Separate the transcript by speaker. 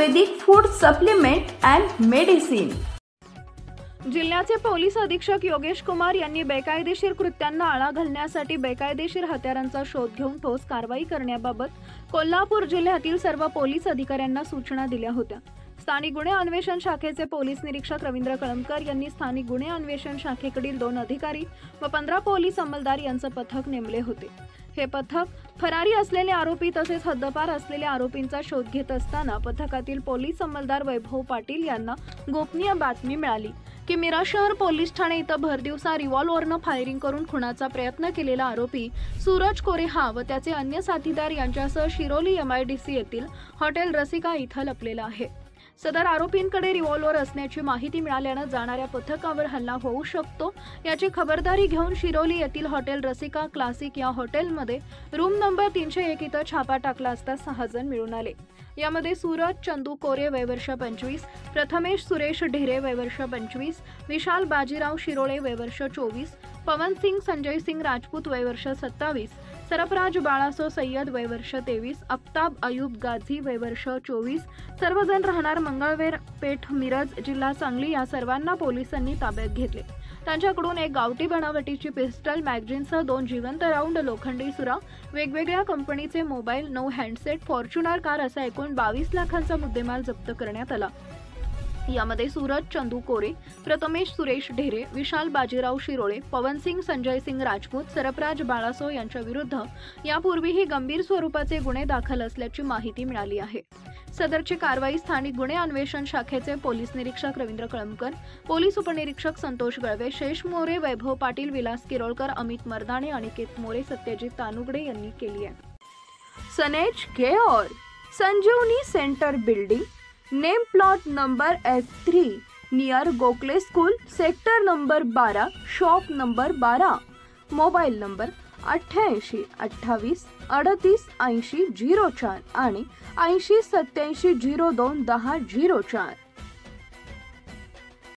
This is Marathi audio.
Speaker 1: Ayurvedic food supplement and medicine.
Speaker 2: जिल्ह्याचे पोलीस अधीक्षक योगेश कुमार यांनी बेकायदेशीर कृत्यांना आळा घालण्यासाठी बेकायदेशीर हत्यारांचा शोध घेऊन ठोस कारवाई करण्याबाबत कोल्हापूर जिल्ह्यातील सर्व पोलीस अधिकाऱ्यांना सूचना दिल्या होत्या। स्थानिक गुन्हे अन्वेषण शाखेचे पोलीस निरीक्षक रवींद्र कळमकर यांनी स्थानिक गुन्हे अन्वेषण शाखेकडील 2 अधिकारी व 15 पोलीस अंमलदार यांचे पथक नेमले होते। हे पथक फरारी असलेले आरोपी तसेच हद्दपार असलेल्या आरोपींचा शोध घेत असताना पथकातील पोलीस अंमलदार वैभव पाटील यांना गोपनीय बातमी मिळाली की मीरा शहर पोलीस ठाणे इथं भरदिवसा रिव्हॉल्वरनं फायरिंग करून खुनाचा प्रयत्न केलेला आरोपी सूरज कोरे हा व त्याचे अन्य साथीदार यांच्यासह शिरोली MIDC येथील हॉटेल रसिका इथं लपलेला आहे। सदर आरोपींकडे रिव्हॉल्वर असण्याची माहिती मिळाल्याने जाणाऱ्या पथकावर हल्ला होऊ शकतो याची खबरदारी घेऊन शिरोली येथील हॉटेल रसिका क्लासिक या हॉटेलमध्ये रूम नंबर 301 इथं छापा टाकला असता 6 जण मिळून आले। यामध्ये सूरज चंदू कोरे वय वर्ष 25, प्रथमेश सुरेश ढेरे वय वर्ष 25, विशाल बाजीराव शिरोळे वय वर्ष 24, पवन सिंग संजय सिंग राजपूत वय वर्ष 27, सरफराज बाळासो सय्यद वय वर्ष 23, अफ्ताब अयूब गाझी वय वर्ष 24, सर्वजण राहणार मंगळवेर पेठ मिरज जिल्हा सांगली या सर्वांना पोलिसांनी ताब्यात घेतले। त्यांच्याकडून एक गावठी बनावटीची पिस्टल मॅगझिनसह 2 जिवंत राऊंड लोखंडी सुरा, वेगवेगळ्या कंपनीचे मोबाईल, 9 हँडसेट, फॉर्च्युनर कार असा एकूण 22 लाखांचा मुद्देमाल जप्त करण्यात आला। यामध्ये सूरज चंदू कोरे, प्रथमेश सुरेश ढेरे, विशाल बाजीराव शिरोळे, पवन सिंग संजय सिंग राजपूत, सरफराज बाळासो यांच्या विरुद्ध यापूर्वीही गंभीर स्वरूपाचे गुन्हे दाखल असल्याची माहिती मिळाली आहे। सदरची कारवाई स्थानिक गुन्हे अन्वेषण शाखेचे पोलीस निरीक्षक रवींद्र कळमकर, पोलीस उपनिरीक्षक संतोष गळवे, शेष मोरे, वैभव पाटील, विलास किरोळकर, अमित मर्दाने, अनिकेत मोरे, सत्यजित तानुगडे यांनी केली आहे। सनेज care Sanjivani centre building, name plot number F3 near Gokhale school, sector number 12, shop number 12, mobile number 88 28 38 80 04 आणि 80 87 02 10 04।